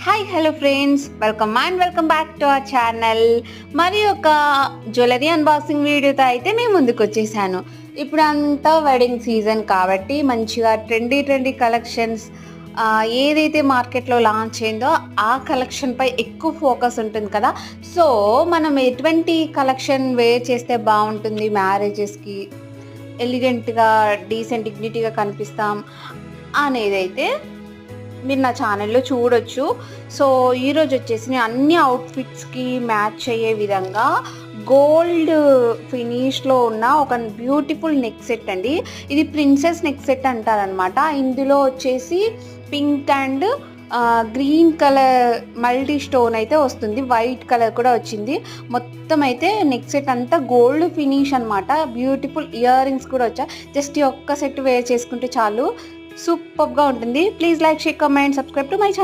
Hi hello friends, welcome back to our channel. మరి ఒక jewellery unboxing వీడియోతో అయితే మేము ముందుకు వచ్చేసాను. ఇప్పుడు అంతా వెడ్డింగ్ సీజన్ కాబట్టి మంచిగా ట్రెండీ కలెక్షన్స్ ఏదైతే మార్కెట్లో లాంచ్ అయిందో ఆ కలెక్షన్పై ఎక్కువ ఫోకస్ ఉంటుంది కదా. సో మనం ఎటువంటి కలెక్షన్ వేర్ చేస్తే బాగుంటుంది, మ్యారేజెస్కి ఎలిగెంట్గా డీసెంట్ డిగ్నిటీగా కనిపిస్తాం అనేదైతే మీరు నా ఛానల్లో చూడొచ్చు. సో ఈరోజు వచ్చేసి నేను అన్ని అవుట్ఫిట్స్కి మ్యాచ్ అయ్యే విధంగా గోల్డ్ ఫినిష్లో ఉన్న ఒక బ్యూటిఫుల్ నెక్ సెట్ అండి. ఇది ప్రిన్సెస్ నెక్ సెట్ అంటారనమాట. ఇందులో వచ్చేసి pink and green colour multi stone అయితే వస్తుంది, వైట్ కలర్ కూడా వచ్చింది. మొత్తం అయితే నెక్ సెట్ అంతా గోల్డ్ ఫినిష్ అనమాట. బ్యూటిఫుల్ ఇయర్ రింగ్స్ కూడా వచ్చాయి. జస్ట్ ఈ ఒక్క సెట్ వేర్ చేసుకుంటే చాలు, సూపర్గా ఉంటుంది. Please like, share, comment, subscribe to my channel.